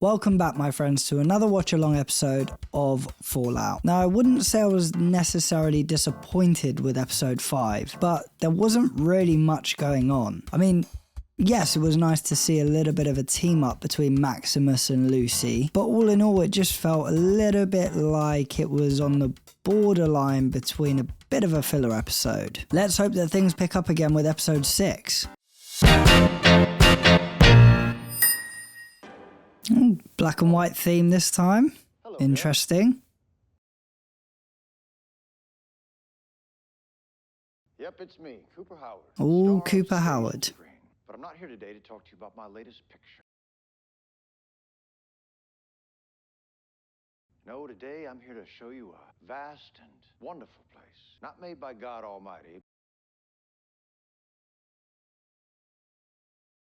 Welcome back, my friends, to another watch-along episode of Fallout. Now, I wouldn't say I was necessarily disappointed with episode 5, but there wasn't really much going on. I mean, yes, it was nice to see a little bit of a team-up between Maximus and Lucy, but all in all, it just felt a little bit like it was on the borderline between a bit of a filler episode. Let's hope that things pick up again with episode 6. Black and white theme this time. Hello, interesting. Yep, it's me, Cooper Howard. Oh, Star Cooper of Howard. Screen. But I'm not here today to talk to you about my latest picture. No, today I'm here to show you a vast and wonderful place, not made by God Almighty.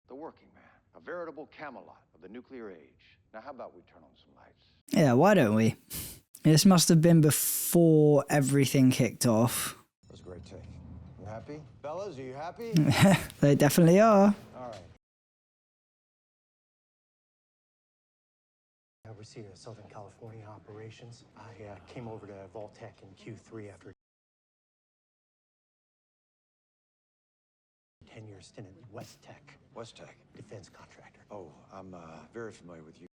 The working man, a veritable Camelot of the nuclear age. Now, how about we turn on some lights? Yeah, why don't we? This must have been before everything kicked off. That was a great take. You happy? Fellas, are you happy? They definitely are. All right. I oversee the Southern California operations. I came over to Vault-Tec in Q3 after a 10-year stint at West Tech. West Tech. Defense contractor. Oh, I'm very familiar with you.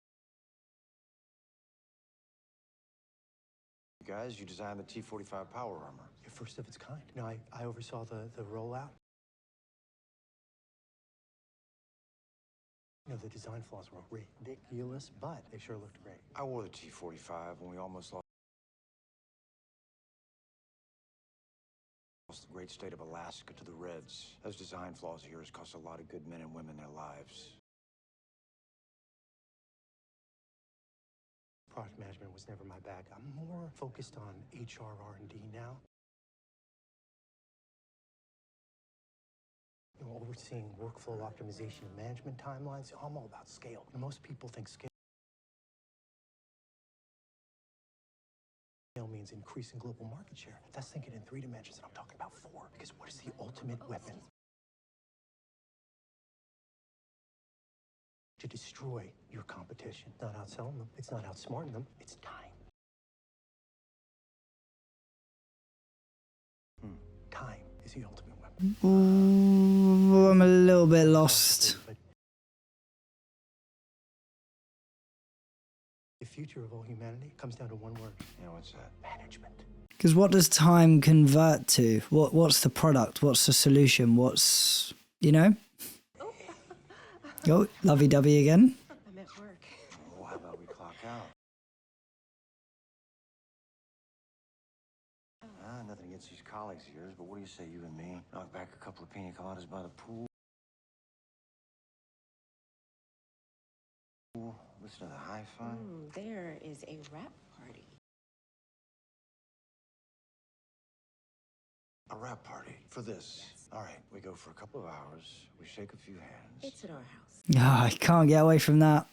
Guys, you designed the T-45 power armor. Your first of its kind. You know, I oversaw the rollout. You know, the design flaws were ridiculous, but they sure looked great. I wore the T-45 when we almost lost the great state of Alaska to the Reds. Those design flaws of yours cost a lot of good men and women their lives. Product management was never my bag. I'm more focused on HR R&D now. You know, overseeing workflow optimization and management timelines. I'm all about scale. And most people think scale means increasing global market share. That's thinking in 3 dimensions, and I'm talking about 4. Because what is the ultimate weapon to destroy your competition? It's not outselling them. It's not outsmarting them. It's time. Time is the ultimate weapon. Ooh, I'm a little bit lost. The future of all humanity comes down to one word. Yeah, what's that? Management. Because what does time convert to? What's the product? What's the solution? What's, you know? Oh, lovey-dovey again. I'm at work. Oh, how about we clock out? Nothing against these colleagues of yours, but what do you say, you and me? Knock back a couple of pina coladas by the pool? Listen to the hi-fi? There is a rap party. A rap party for this. Yes. All right, we go for a couple of hours. We shake a few hands. It's at our house. Oh, I can't get away from that.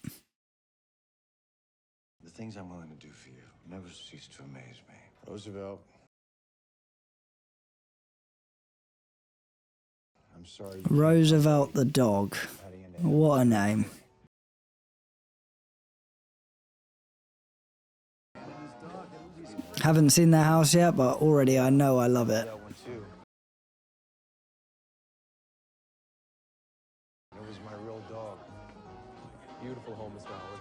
The things I'm willing to do for you never cease to amaze me. Roosevelt. I'm sorry. Roosevelt the dog. What a name. Haven't seen their house yet, but already I know I love it. That one too. It was my real dog. Beautiful home, Mr. Howard.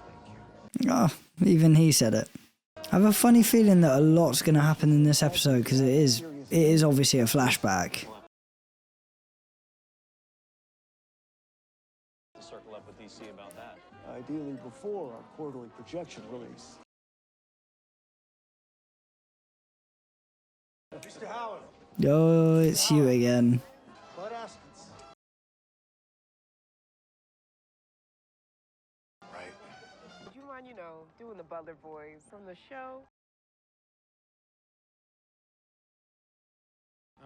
Thank you. Ah, even he said it. I have a funny feeling that a lot's going to happen in this episode because it is obviously a flashback. Circle up with DC about that. Ideally before our quarterly projection release. Mr. Howard. Oh, it's you again. Bud Askins. Right. Would you mind, doing the Butler Boys from the show?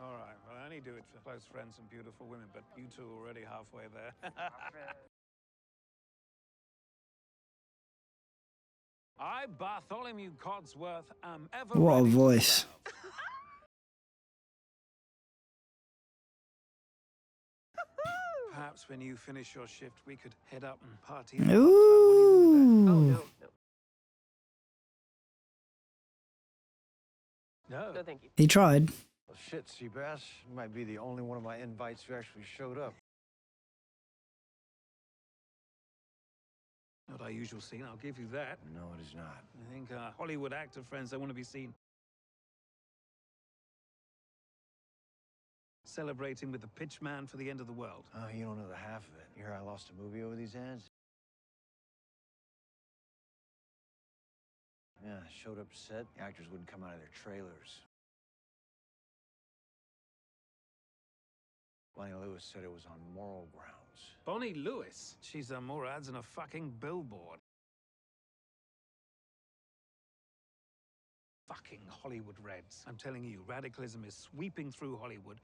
All right, well, I only do it for close friends and beautiful women, but you two are already halfway there. I, Bartholomew Codsworth, am ever What a ready to voice. serve. Perhaps Perhaps when you finish your shift, we could head up and party. What do you think of that? Oh, Ooh. no. No. No, thank you. He tried. Well, shit, Seabass. You might be the only one of my invites who actually showed up. Not our usual scene, I'll give you that. No, it is not. I think Hollywood actor friends, they want to be seen celebrating with the pitch man for the end of the world. Oh, you don't know the half of it. You hear I lost a movie over these ads? Yeah, showed up set. The actors wouldn't come out of their trailers. Bonnie Lewis said it was on moral grounds. Bonnie Lewis? She's done more ads than a fucking billboard. Fucking Hollywood Reds. I'm telling you, radicalism is sweeping through Hollywood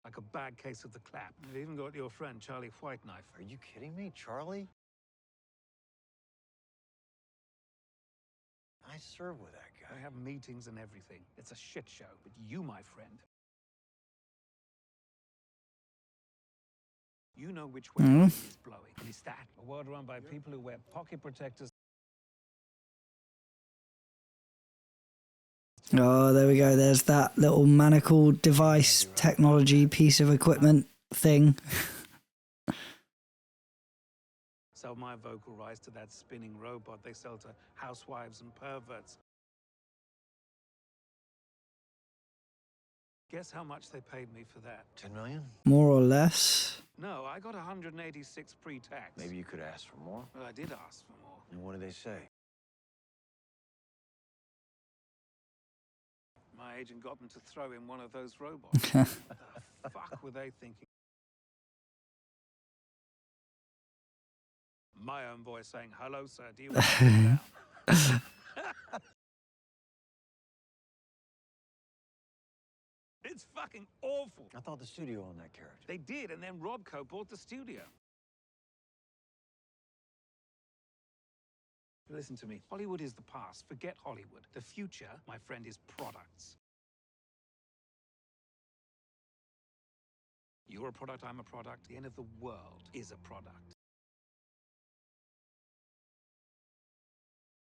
like a bad case of the clap. You've even got your friend, Charlie Whiteknife. Are you kidding me, Charlie? I serve with that guy. I have meetings and everything. It's a shit show. But you, my friend, you know which way the wind is blowing. And it's that. A world run by people who wear pocket protectors. Oh, there we go. There's that little manacled device technology piece of equipment thing. Sell my vocal rights to that spinning robot they sell to housewives and perverts. Guess how much they paid me for that? 10 million? More or less. No, I got 186 pre-tax. Maybe you could ask for more. Well, I did ask for more. And what did they say? My agent got them to throw in one of those robots. The fuck were they thinking? My own voice saying, "Hello, sir, do you want to sit down?" It's fucking awful. I thought the studio owned that character. They did, and then Robco bought the studio. Listen to me. Hollywood is the past. Forget Hollywood. The future, my friend, is products. You're a product, I'm a product. The end of the world is a product.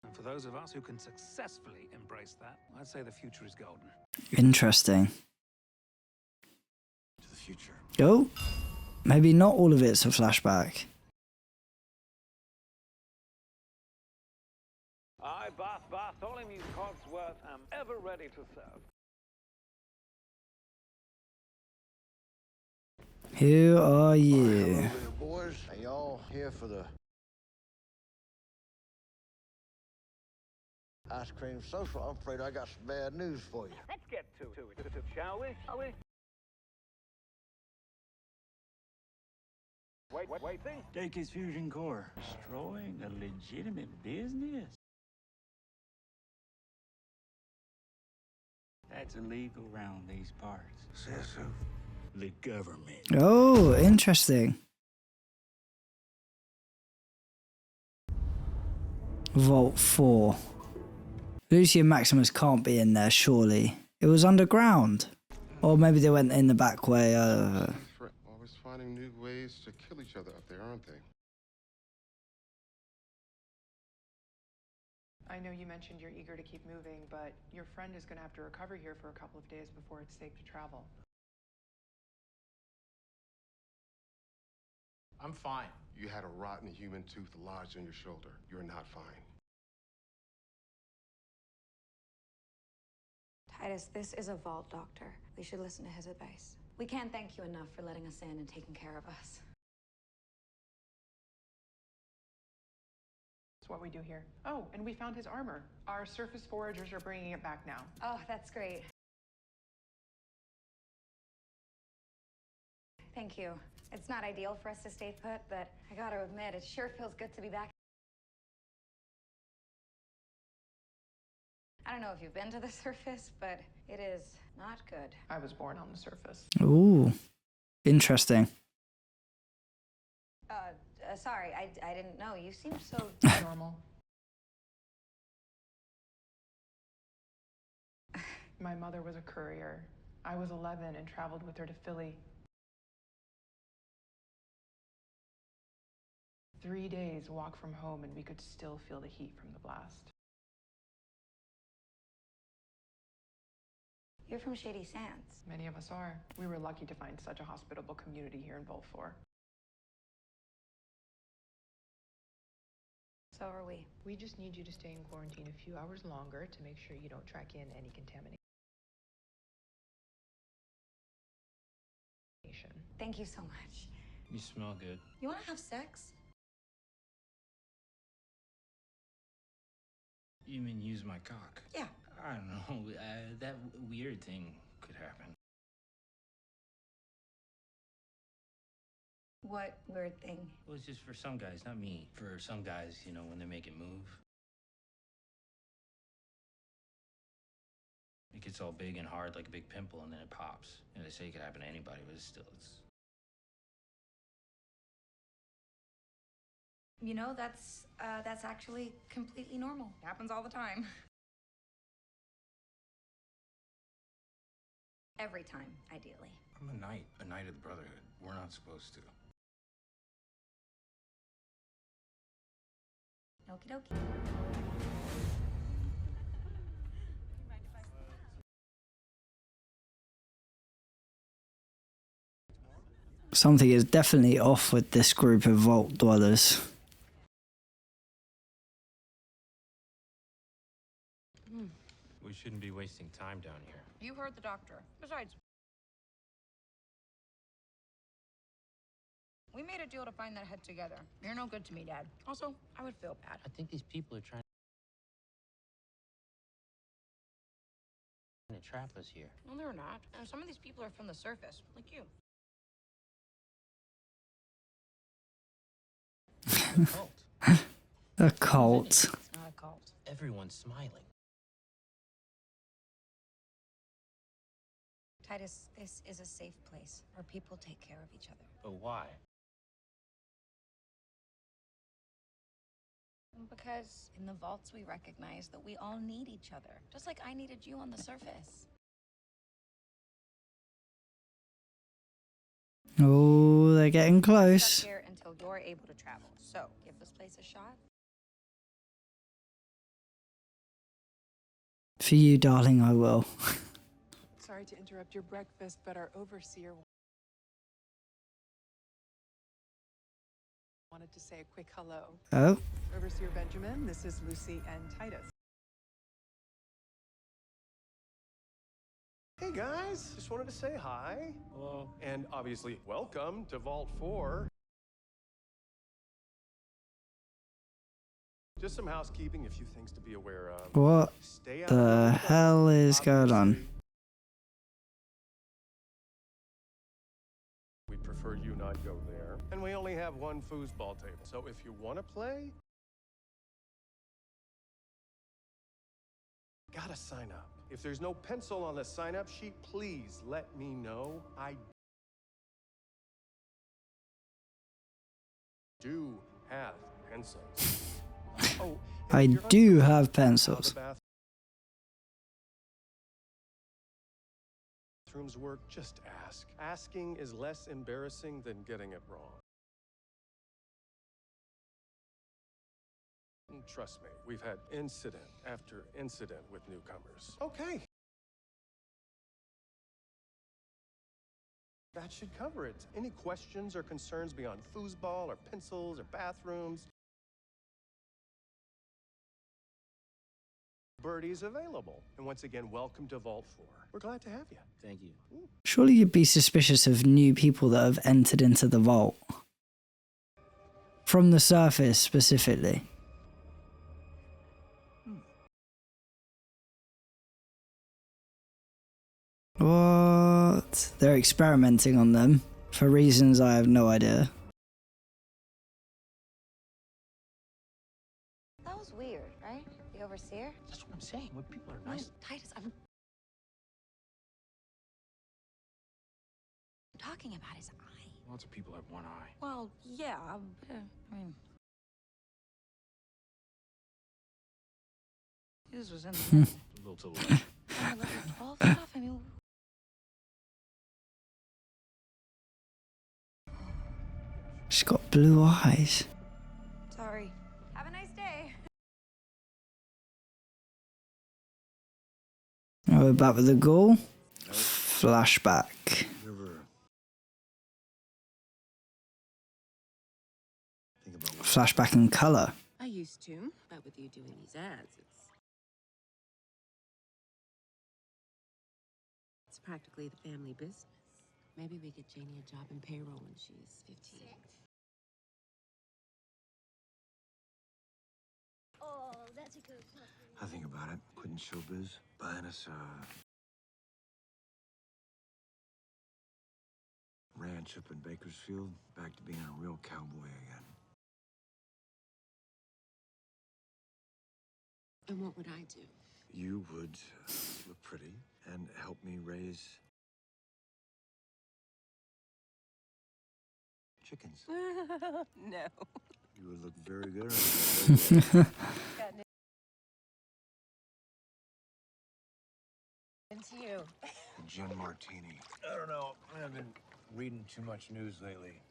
And for those of us who can successfully embrace that, I'd say the future is golden. Interesting. To the future. Oh, maybe not all of it's a flashback. I, Bartholomew Cogsworth, am ever ready to serve. Who are you? Hello there, boys. Are y'all here for the ice cream social? I'm afraid I got some bad news for you. Let's get to it, shall we? Waiting. Dakis Fusion Core. Destroying a legitimate business? That's illegal around these parts. Says who? The government. Oh, interesting. Vault 4. Lucy and Maximus can't be in there, surely. It was underground. Or maybe they went in the back way. Always finding new ways to kill each other up there, aren't they? I know you mentioned you're eager to keep moving, but your friend is going to have to recover here for a couple of days before it's safe to travel. I'm fine. You had a rotten human tooth lodged on your shoulder. You're not fine. Titus, this is a vault doctor. We should listen to his advice. We can't thank you enough for letting us in and taking care of us. That's what we do here. Oh, and we found his armor. Our surface foragers are bringing it back now. Oh, that's great. Thank you. It's not ideal for us to stay put, but I gotta admit, it sure feels good to be back. I don't know if you've been to the surface, but it is not good. I was born on the surface. Ooh, interesting. Sorry, I didn't know. You seem so Normal. My mother was a courier. I was 11 and traveled with her to Philly. 3 days walk from home, and we could still feel the heat from the blast. You're from Shady Sands. Many of us are. We were lucky to find such a hospitable community here in Vault 4. So are we. We just need you to stay in quarantine a few hours longer to make sure you don't track in any contamination. Thank you so much. You smell good. You want to have sex? You mean use my cock? Yeah. I don't know. That weird thing could happen. What weird thing? Well, it's just for some guys, not me. For some guys, you know, when they make it move. It gets all big and hard like a big pimple, and then it pops. You know, they say it could happen to anybody, but it's You know, that's actually completely normal. Happens all the time. Every time, ideally. I'm a knight of the Brotherhood. We're not supposed to. Okie dokie. Something is definitely off with this group of vault dwellers. We shouldn't be wasting time down here. You heard the doctor. Besides, we made a deal to find that head together. You're no good to me, Dad. Also, I would feel bad. I think these people are trying to trap us here. No, they're not. And some of these people are from the surface, like you. A cult. A cult. It's not a cult. Everyone's smiling. Titus, this is a safe place where people take care of each other. But why? Because in the vaults we recognize that we all need each other, just like I needed you on the surface. Oh, they're getting Stuck close. here until you're able to travel. So, give this place a shot. For you, darling, I will. Sorry to interrupt your breakfast, but our overseer wanted to say a quick hello. Oh. Overseer Benjamin, this is Lucy and Titus. Hey guys, just wanted to say hi. Hello. And obviously, welcome to Vault 4. Just some housekeeping, a few things to be aware of. What Stay out the hell is going on? We'd prefer you not go there. And we only have one foosball table. So if you want to play, gotta sign up. If there's no pencil on the sign-up sheet, please let me know. I do have pencils. Oh, I do have pencils. Bathrooms work, just ask. Asking is less embarrassing than getting it wrong. Trust me, we've had incident after incident with newcomers. Okay. That should cover it. Any questions or concerns beyond foosball or pencils or bathrooms? Birdie's available. And once again, welcome to Vault 4. We're glad to have you. Thank you. Surely you'd be suspicious of new people that have entered into the vault. From the surface, specifically. What? They're experimenting on them for reasons I have no idea. That was weird, right? The overseer? That's what I'm saying. When people are nice. No, Titus, I'm talking about his eye. Lots of people have one eye. Well, yeah, I mean... His was in the A little to the left. Level 12 stuff? I mean, She's got blue eyes. Sorry. Have a nice day. Now we're back with the ghoul. Flashback. Flashback in colour. I used to, but with you doing these ads, it's practically the family business. Maybe we get Janie a job in payroll when she's 15. Oh, that's a good one. I think about it. Quitting showbiz, buying us a ranch up in Bakersfield, back to being a real cowboy again. And what would I do? You would look pretty and help me raise chickens. No. You would look very good on it. Into you. Gin martini. I don't know. I've been reading too much news lately.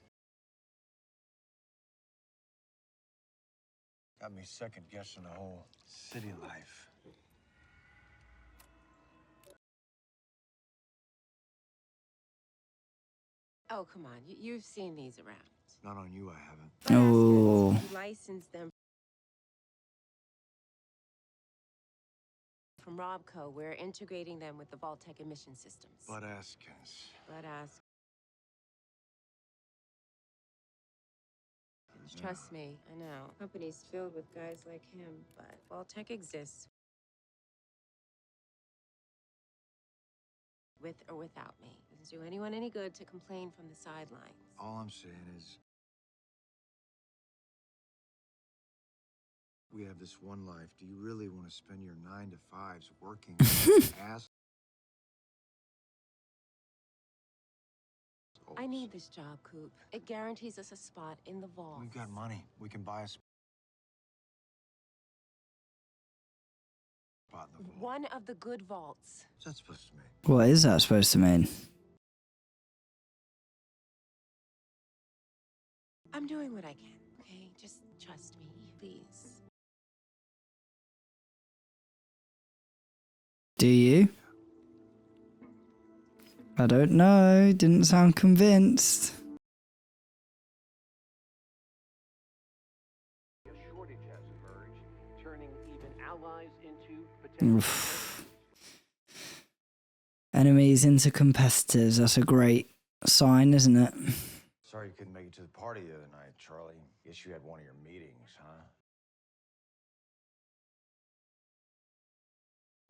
Got me second guessing the whole city life. Oh, come on. You've seen these around. Not on you, I haven't. Oh. You license them from Robco. We're integrating them with the Vault-Tec emission systems. Bud Askins. But trust me, I know. Company's filled with guys like him, but Vault-Tec exists. With or without me. Doesn't do anyone any good to complain from the sidelines. All I'm saying is, we have this one life. Do you really want to spend your 9 to 5s working ass? I need this job, Coop. It guarantees us a spot in the vault. We've got money. We can buy a spot in the vault. One of the good vaults. What's that supposed to mean? What is that supposed to mean? I'm doing what I can, okay? Just trust me, please. Do you? I don't know. Didn't sound convinced. A shortage has emerged, turning even allies into potential Enemies into competitors. That's a great sign, isn't it? Sorry you couldn't make it to the party the other night, Charlie. Guess you had one of your meetings, huh?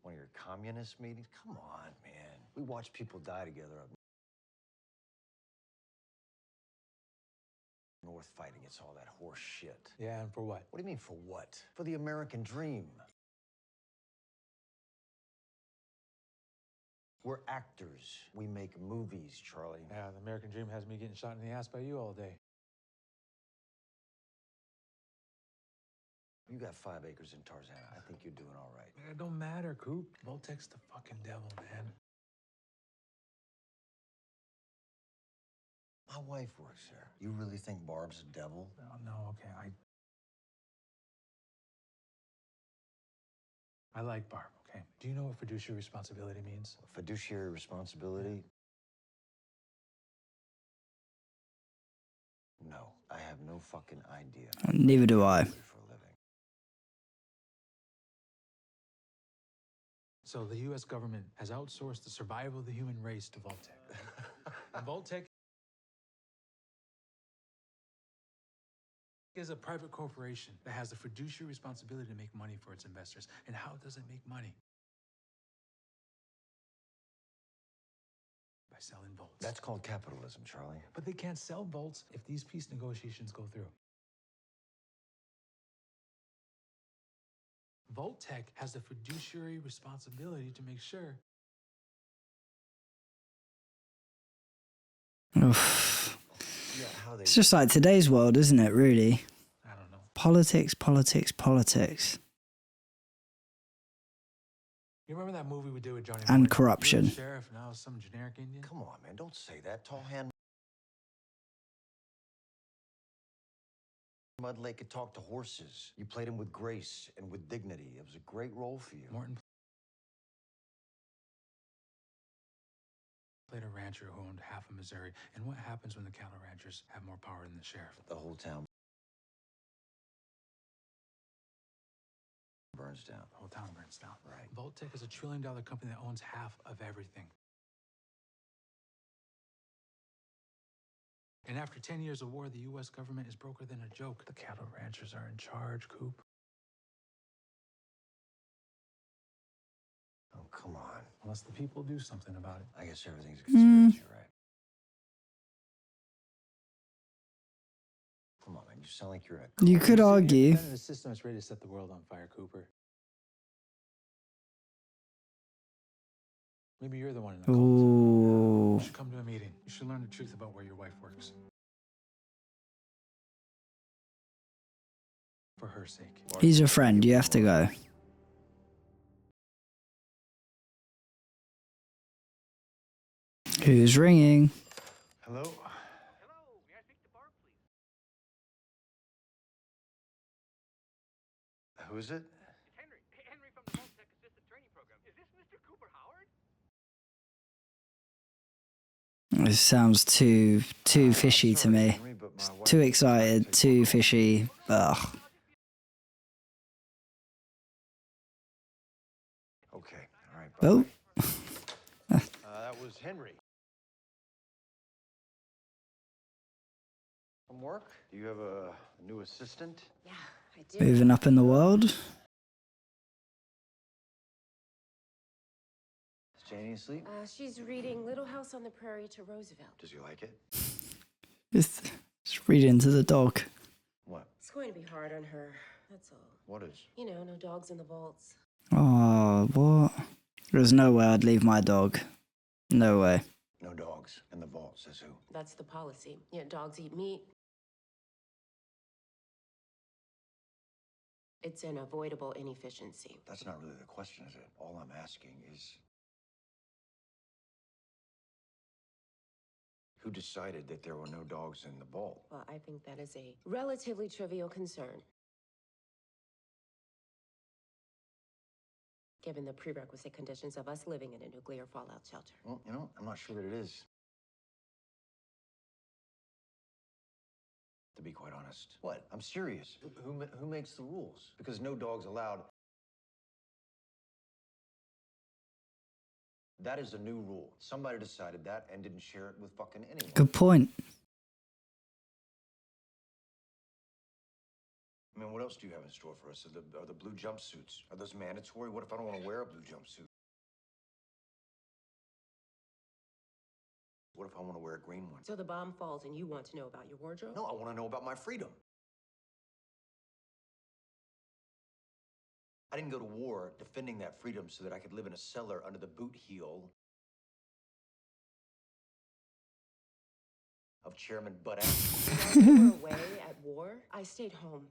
One of your communist meetings? Come on, man. We watch people die together up north fighting against all that horse shit. Yeah, and for what? What do you mean, for what? For the American dream. We're actors. We make movies, Charlie. Yeah, the American dream has me getting shot in the ass by you all day. You got 5 acres in Tarzana. I think you're doing all right. Man, it don't matter, Coop. Vault-Tec's the fucking devil, man. My wife works there. You really think Barb's a devil? No, okay, I like Barb, okay? Do you know what fiduciary responsibility means? Fiduciary responsibility? No, I have no fucking idea. Neither do I. For a living. So the U.S. government has outsourced the survival of the human race to Vault-Tec. And Vault-Tec is a private corporation that has the fiduciary responsibility to make money for its investors. And how does it make money? By selling vaults. That's called capitalism, Charlie. But they can't sell vaults if these peace negotiations go through. Vault-Tec has the fiduciary responsibility to make sure. Oof. It's just like today's world, isn't it, really? I don't know. Politics, politics, politics. You remember that movie we did with Johnny And Moore? corruption. You were the sheriff, now some generic Indian? Come on, man. Don't say that. Tall hand Mud Lake could talk to horses. You played him with grace and with dignity. It was a great role for you. Morton played a rancher who owned half of Missouri. And what happens when the cattle ranchers have more power than the sheriff? The whole town burns down. The whole town burns down. Right. Vault-Tec is a $1 trillion company that owns half of everything. And after 10 years of war, the U.S. government is broker than a joke. The cattle ranchers are in charge, Coop. Oh, come on. Unless the people do something about it. I guess everything's a conspiracy, right? Come on, man. You sound like you're a... You could argue. You're a system that's ready to set the world on fire, Cooper. Maybe you're the one in the cult. Ooh. You should come to a meeting. You should learn the truth about where your wife works. For her sake. He's your friend. You have to go. Who's ringing? Hello? Hello, may I speak to Barb, please? Who is it? It's Henry. Henry from the Vault-Tec Assistant Training Program. Is this Mr. Cooper Howard? This sounds too fishy to me. Too excited, too fishy. Ugh. Okay, all right. Oh. That was Henry. From work? Do you have a new assistant? Yeah, I do. Moving up in the world. Is Janie asleep? She's reading Little House on the Prairie to Roosevelt. Does he like it? Just reading to the dog. What? It's going to be hard on her, that's all. What is? You know, no dogs in the vaults. Oh, what? There's no way I'd leave my dog. No way. No dogs in the vault, says who? That's the policy. Yeah, dogs eat meat. It's an avoidable inefficiency. That's not really the question, is it? All I'm asking is... who decided that there were no dogs in the vault? Well, I think that is a relatively trivial concern. Given the prerequisite conditions of us living in a nuclear fallout shelter. Well, you know, I'm not sure that it is. To be quite honest. What? I'm serious. Who makes the rules? Because no dogs allowed. That is a new rule. Somebody decided that and didn't share it with fucking anyone. Good point. I mean, what else do you have in store for us? Are the blue jumpsuits? Are those mandatory? What if I don't want to wear a blue jumpsuit? What if I want to wear a green one? So the bomb falls and you want to know about your wardrobe? No, I want to know about my freedom. I didn't go to war defending that freedom so that I could live in a cellar under the boot heel of Chairman Butt-Ass. While you were away at war, I stayed home.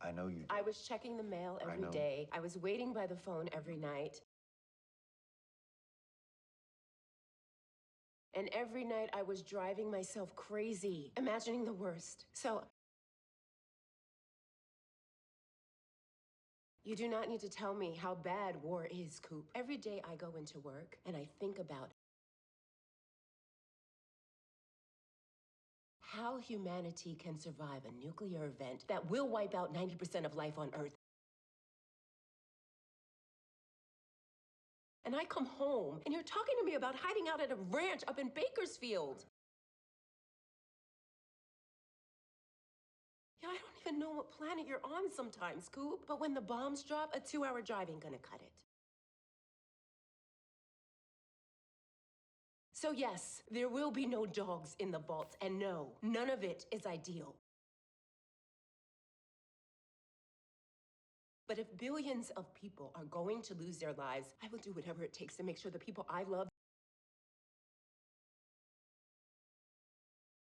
I know you did. I was checking the mail every day. I was waiting by the phone every night. And every night I was driving myself crazy, imagining the worst. So, you do not need to tell me how bad war is, Coop. Every day I go into work and I think about how humanity can survive a nuclear event that will wipe out 90% of life on Earth. And I come home, and you're talking to me about hiding out at a ranch up in Bakersfield. Yeah, I don't even know what planet you're on sometimes, Coop. But when the bombs drop, a 2-hour drive ain't gonna cut it. So yes, there will be no dogs in the vaults, and no, none of it is ideal. But if billions of people are going to lose their lives, I will do whatever it takes to make sure the people I love,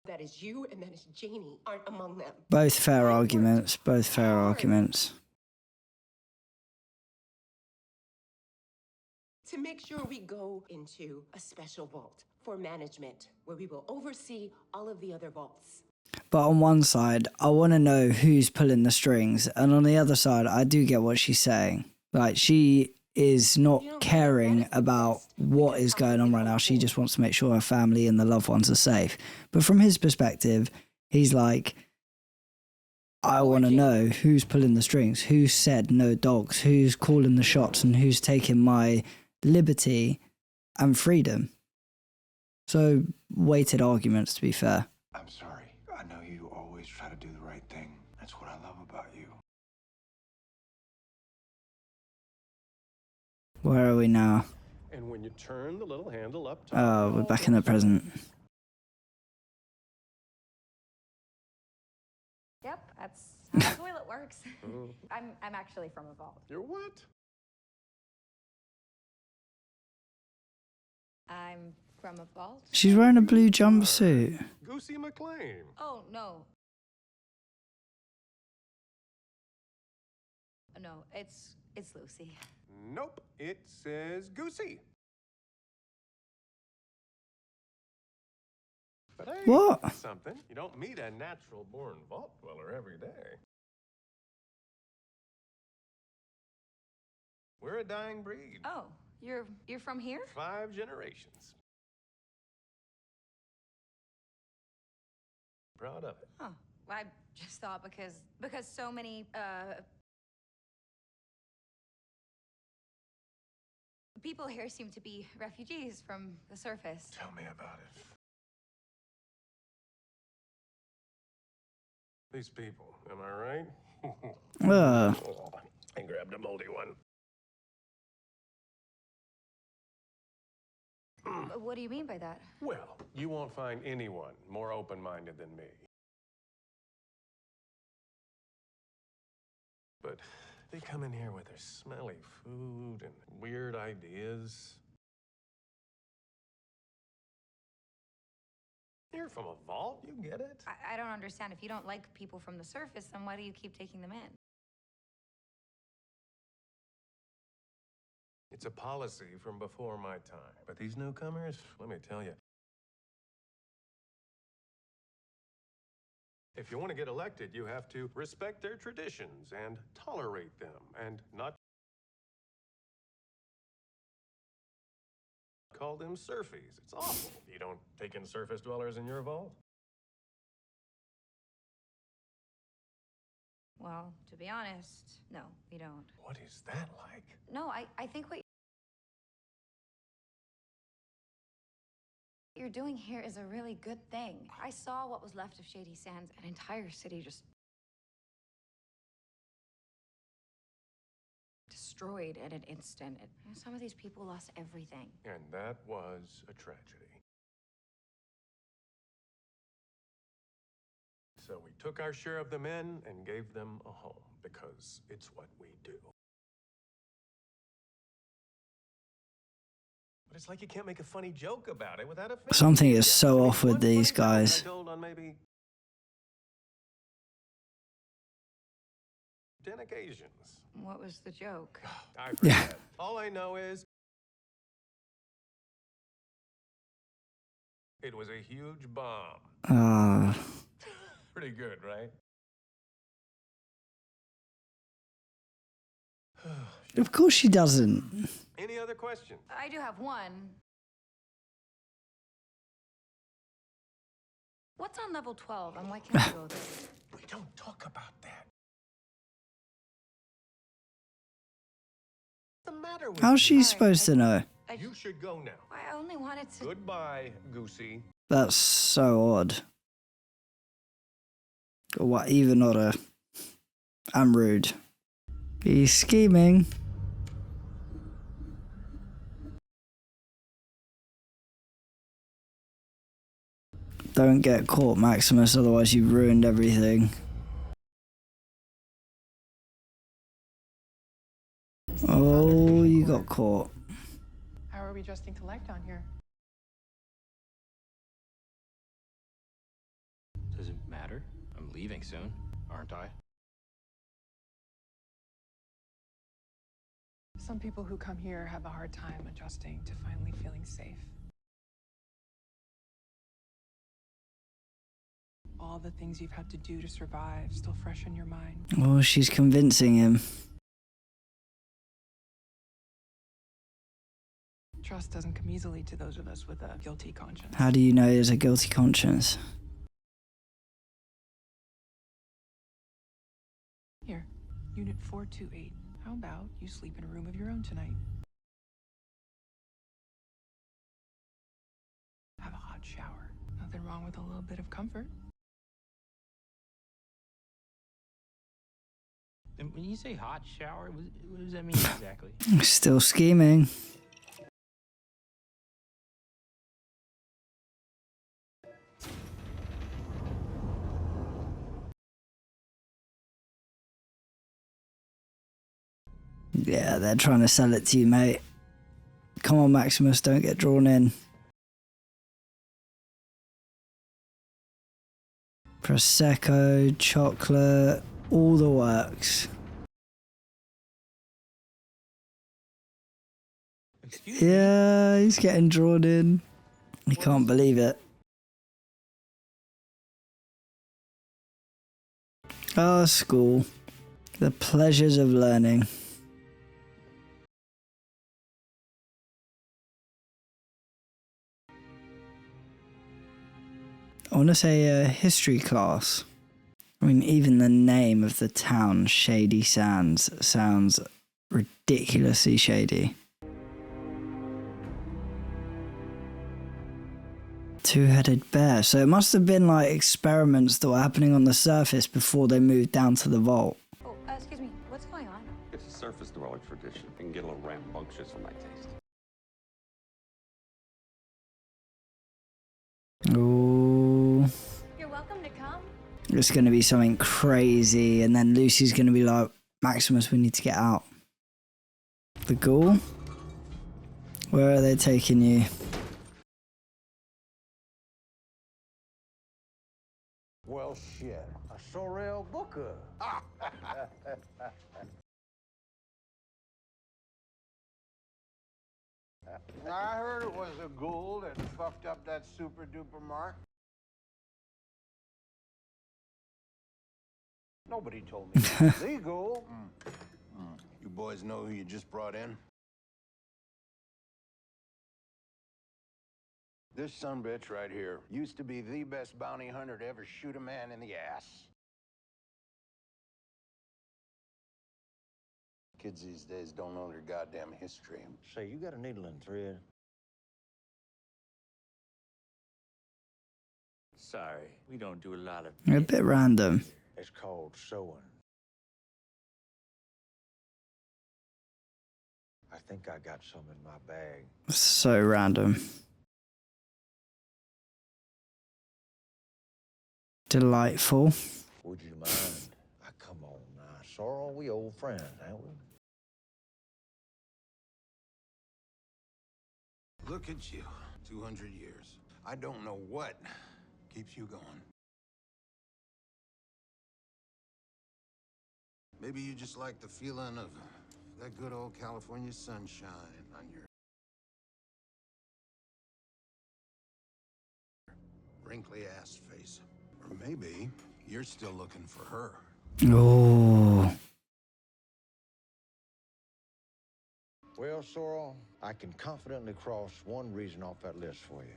that is you and that is Janie, aren't among them. Both fair arguments. Both fair arguments. To make sure we go into a special vault for management, where we will oversee all of the other vaults. But on one side, I want to know who's pulling the strings, and on the other side, I do get what she's saying. Like, she is not caring about what is going on right now. She just wants to make sure her family and the loved ones are safe. But from his perspective, he's like, I want to know who's pulling the strings, who said no dogs, who's calling the shots, and who's taking my liberty and freedom. So, weighted arguments, to be fair. I'm sorry. I know you always try to do the right thing. That's what I love about you. Where are we now? And when you turn the little handle up top, Oh, we're back in the present. Yep, that's how the toilet works. I'm actually from a vault. You're what? I'm from a vault. She's wearing a blue jumpsuit. Goosey McLean. Oh, no. No, it's Lucy. Nope, it says Goosey. But hey, What? that's something. You don't meet a natural-born vault dweller every day. We're a dying breed. Oh, you're from here? 5 generations. Proud of it. Huh. I just thought because so many people here seem to be refugees from the surface. Tell me about it. These people, am I right? I grabbed a moldy one. What do you mean by that? Well, you won't find anyone more open-minded than me. But they come in here with their smelly food and weird ideas. You're from a vault, you get it? I don't understand. If you don't like people from the surface, then why do you keep taking them in? It's a policy from before my time. But these newcomers, let me tell you, if you want to get elected, you have to respect their traditions and tolerate them and not call them surfies. It's awful. You don't take in surface dwellers in your vault? Well, to be honest, no, we don't. What is that like? No, I think what you're doing here is a really good thing. I saw what was left of Shady Sands, an entire city just destroyed in an instant. Some of these people lost everything. And that was a tragedy. So we took our share of them in and gave them a home, because it's what we do. But it's like you can't make a funny joke about it without offending. Something is so off with these guys. I told on maybe 10 occasions. What was the joke? I forget. All I know is it was a huge bomb. Pretty good, right? Of course she doesn't. Any other questions? I do have one. What's on level 12 and why can't I go there? We don't talk about that. What's the matter with How's she supposed to know? You should go now. I only wanted to... Goodbye, Goosey. That's so odd. What, even not a... I'm rude. He's scheming. Don't get caught, Maximus, otherwise you've ruined everything. Oh, you got caught. How are we adjusting to life down here? Does it matter? I'm leaving soon, aren't I? Some people who come here have a hard time adjusting to finally feeling safe. all the things you've had to do to survive still fresh in your mind. Oh, she's convincing him. Trust doesn't come easily to those of us with a guilty conscience. How do you know he has a guilty conscience? Here, Unit 428. How about you sleep in a room of your own tonight? Have a hot shower. Nothing wrong with a little bit of comfort. And when you say hot shower, what does that mean exactly? Still scheming. Yeah, they're trying to sell it to you, mate. Come on, Maximus, don't get drawn in. Prosecco, chocolate, all the works. Yeah, he's getting drawn in. He can't believe it. Oh, school. The pleasures of learning. I want to say a history class. I mean, even the name of the town, Shady Sands, sounds ridiculously shady. Two-headed bear. So it must have been like experiments that were happening on the surface before they moved down to the vault. Oh, excuse me. What's going on? It's a surface dweller tradition. It can get a little rambunctious for my taste. Ooh. You're welcome to come. It's going to be something crazy, and then Lucy's going to be like, Maximus, we need to get out. The ghoul? Where are they taking you? Well, shit. A Sorrel Booker. I heard it was a ghoul that fucked up that super duper mark. Nobody told me it was the ghoul. You boys know who you just brought in? This sumbitch right here used to be the best bounty hunter to ever shoot a man in the ass. Kids these days don't know their goddamn history. Say, you got a needle and thread? Sorry, we don't do a lot of... A bit random. It's called sewing. I think I got some in my bag. So random. Delightful. Would you mind? Come on now. Sorrel, we old friends, ain't we? Look at you, 200 years. I don't know what keeps you going. Maybe you just like the feeling of that good old California sunshine on your wrinkly ass face. Or maybe you're still looking for her. Oh. Well, Sorrel, I can confidently cross one reason off that list for you.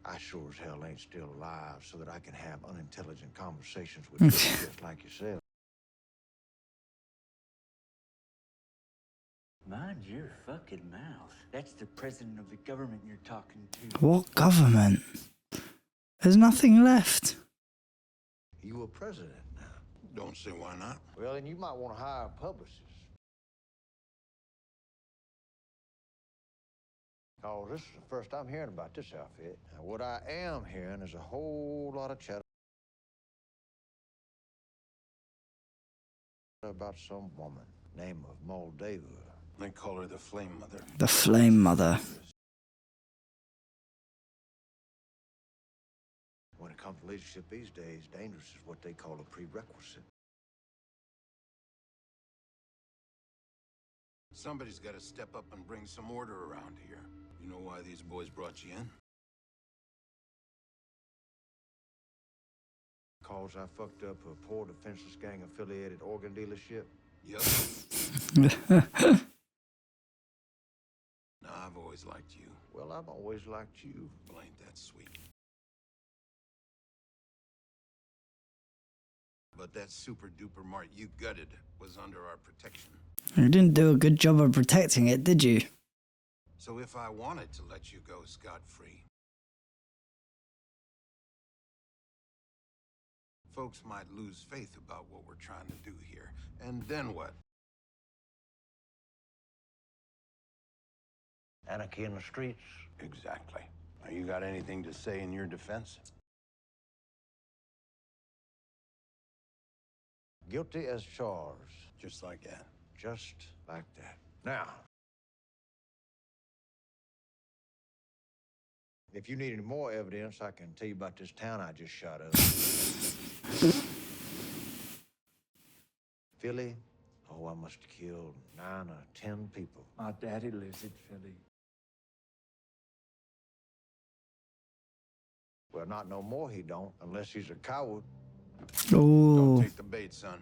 I sure as hell ain't still alive so that I can have unintelligent conversations with people just like yourself. Mind your fucking mouth. That's the president of the government you're talking to. What government? There's nothing left. You a president now. Don't say why not. Well, then you might want to hire a publicist. Oh, this is the first I'm hearing about this outfit. Now, what I am hearing is a whole lot of chatter about some woman, name of Moldova. They call her the Flame Mother. The Flame Mother. When it comes to leadership these days, dangerous is what they call a prerequisite. Somebody's got to step up and bring some order around here. You know why these boys brought you in? cause I fucked up a poor defenseless gang-affiliated organ dealership? Yep. No, I've always liked you. Well, I've always liked you. Well, ain't that sweet. But that super-duper mart you gutted was under our protection. You didn't do a good job of protecting it, did you? So if I wanted to let you go scot-free, folks might lose faith about what we're trying to do here. And then what? Anarchy in the streets? Exactly. Now, you got anything to say in your defense? Guilty as charged. Just like that. Just like that. Now, if you need any more evidence, I can tell you about this town I just shot up. Philly? Oh, I must have killed 9 or 10 people. My daddy lives in Philly. Well, not no more he don't, unless he's a coward. Oh. Don't take the bait, son.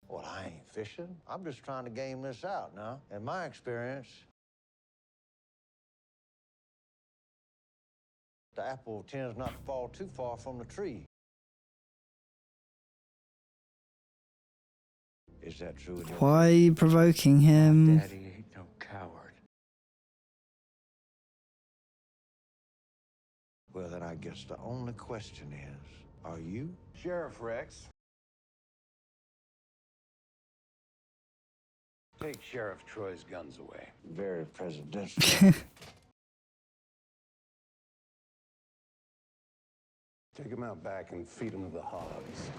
Well, I ain't fishing. I'm just trying to game this out now. In my experience, the apple tends not to fall too far from the tree. Is that true? Why are you provoking him? Daddy ain't no coward. Well, then I guess the only question is, are you? Sheriff Rex. Take Sheriff Troy's guns away. Very presidential. Take him out back and feed him to the hogs.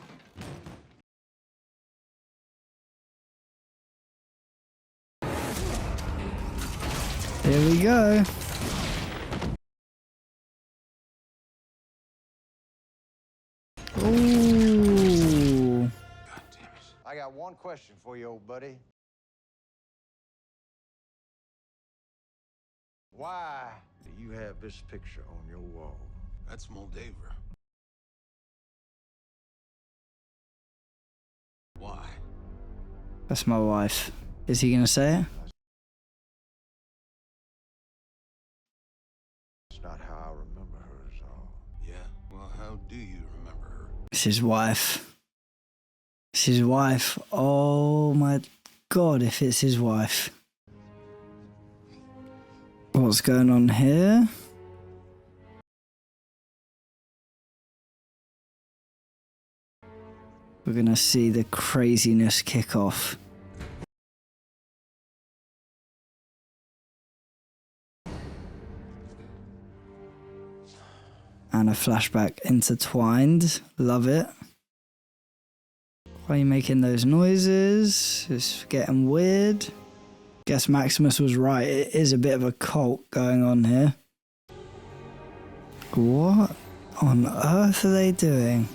Here we go. Ooh. I got one question for you, old buddy. Why do you have this picture on your wall? That's Moldaver. Why? That's my wife. Is he gonna say it? It's not how I remember her is all. Yeah? Well, how do you remember her? It's his wife. It's his wife. Oh my God, if it's his wife. What's going on here? We're gonna see the craziness kick off. And a flashback intertwined. Love it. Why are you making those noises? It's getting weird. Guess Maximus was right. It is a bit of a cult going on here. What on earth are they doing?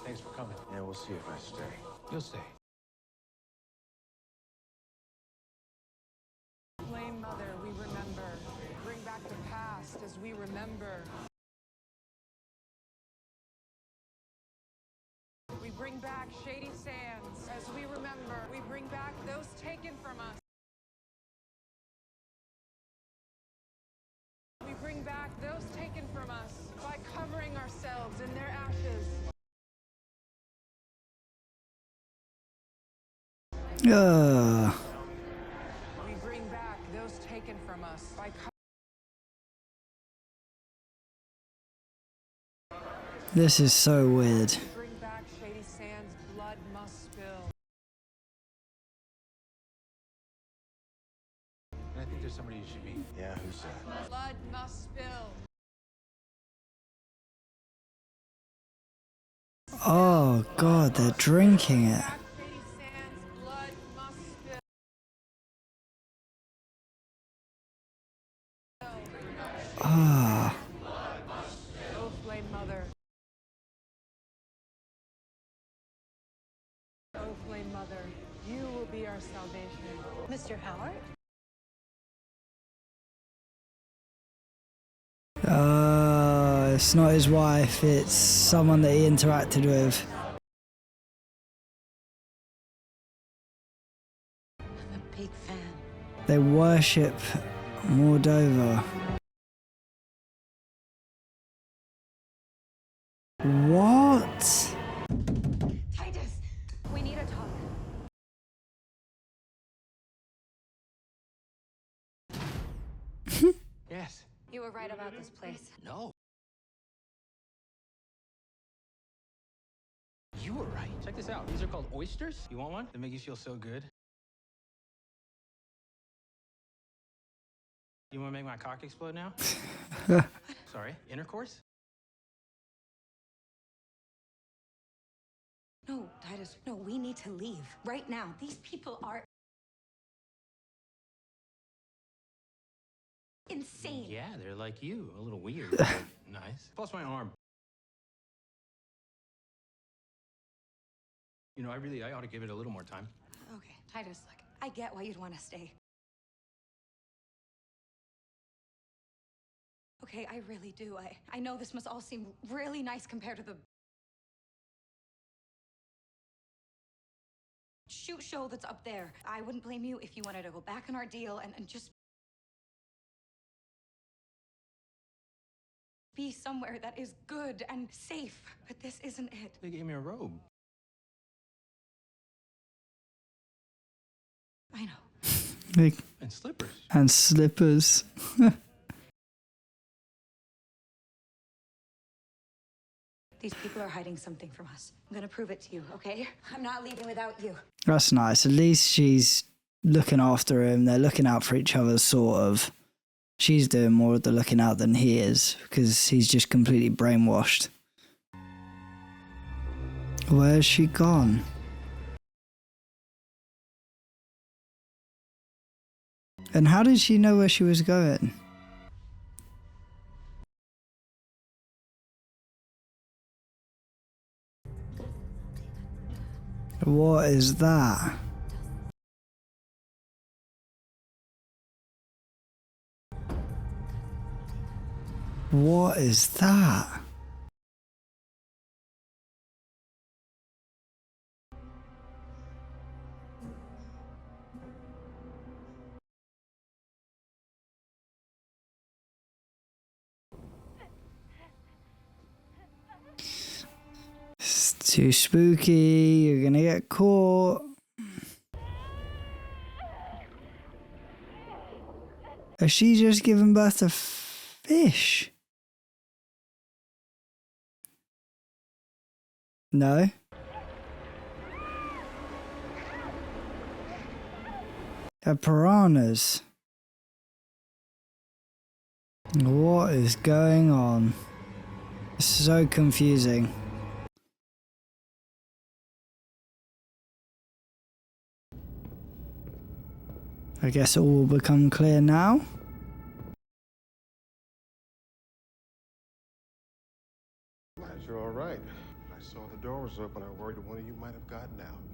Thanks for coming. Yeah, we'll see if I stay. You'll stay. Flame Mother, we remember. Bring back the past as we remember. We bring back Shady Sands as we remember. We bring back those taken from us. We bring back those taken from us by covering ourselves in their ashes. We bring back those taken from us by This is so weird. bring back Shady Sands, blood must spill. And I think there's somebody you should meet. Yeah, who's that? Blood must spill. Oh God, they're drinking it. Shady Sands, blood must spill. Ah. Oh, Flame Mother. Oh, Flame Mother, you will be our salvation. Mr. Howard? it's not his wife, it's someone that he interacted with. I'm a big fan. They worship Moldova. What? Titus, we need a talk. Yes. You were right about this place. No. You were right. Check this out. These are called oysters. You want one? They make you feel so good. You want to make my cock explode now? Sorry, intercourse? No, Titus, no, we need to leave right now. These people are insane. Yeah, they're like you. A little weird, but nice. Plus my arm. You know, I ought to give it a little more time. Okay, Titus, look, I get why you'd want to stay. Okay, I really do. I know this must all seem really nice compared to the shoot show that's up there. I wouldn't blame you if you wanted to go back on our deal and just be somewhere that is good and safe. But this isn't it. They gave me a robe. I know. And slippers. And slippers. These people are hiding something from us. I'm gonna prove it to you, okay? I'm not leaving without you. That's nice. At least she's looking after him. They're looking out for each other, sort of. She's doing more of the looking out than he is, because he's just completely brainwashed. Where's she gone? And how did she know where she was going? What is that? What is that? It's too spooky, you're gonna get caught. Has she just given birth to fish? No? They're piranhas. What is going on? It's so confusing. I guess it all will become clear now. Glad you're all right. I saw the door was open. I worried one of you might have gotten out.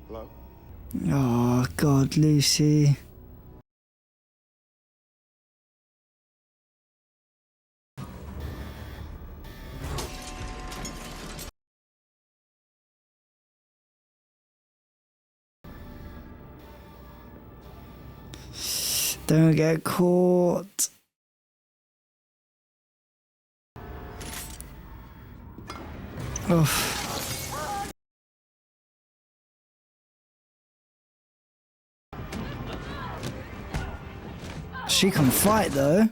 Hello? Oh, God, Lucy. Don't get caught. Oh. She can fight though.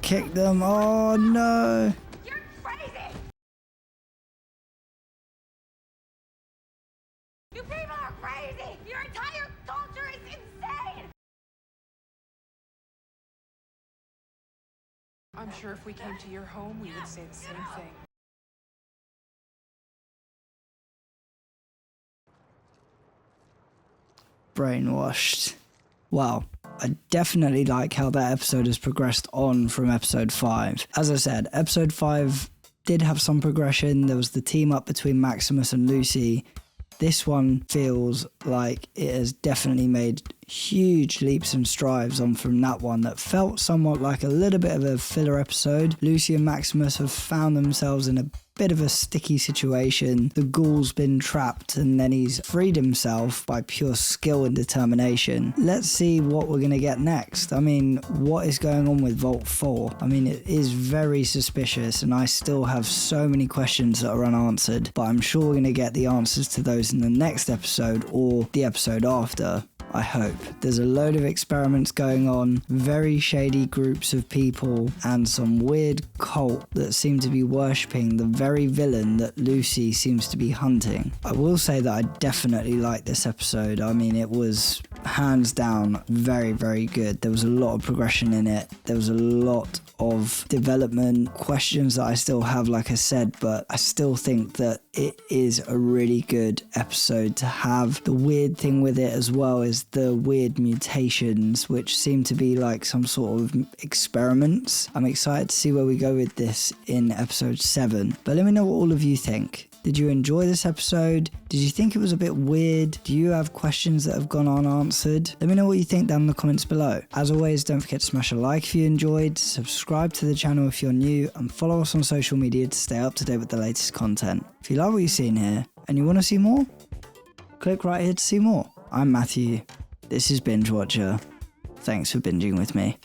Kick them. Oh no. You people are crazy! Your entire culture is insane! I'm sure if we came to your home, we would say the same thing. Brainwashed. Wow. I definitely like how that episode has progressed on from episode 5. As I said, episode 5 did have some progression. There was the team up between Maximus and Lucy. this one feels like it has definitely made huge leaps and strides on from that one that felt somewhat like a little bit of a filler episode. Lucy and Maximus have found themselves in a bit of a sticky situation. The ghoul's been trapped and then he's freed himself by pure skill and determination. Let's see what we're going to get next. I mean, what is going on with Vault 4? I mean, it is very suspicious and I still have so many questions that are unanswered, but I'm sure we're going to get the answers to those in the next episode or the episode after. I hope. There's a load of experiments going on, very shady groups of people, and some weird cult that seem to be worshipping the very villain that Lucy seems to be hunting. I will say that I definitely liked this episode. I mean, it was hands down very, very good. There was a lot of progression in it. There was a lot of development, questions that I still have, like I said, but I still think that it is a really good episode to have. The weird thing with it as well is the weird mutations, which seem to be like some sort of experiments. I'm excited to see where we go with this in episode 7, but let me know what all of you think. Did you enjoy this episode? Did you think it was a bit weird? Do you have questions that have gone unanswered? Let me know what you think down in the comments below. As always, don't forget to smash a like if you enjoyed, subscribe to the channel if you're new, and follow us on social media to stay up to date with the latest content. If you like what you've seen here and you want to see more, click right here to see more. I'm Matthew. This is Binge Watcher. Thanks for binging with me.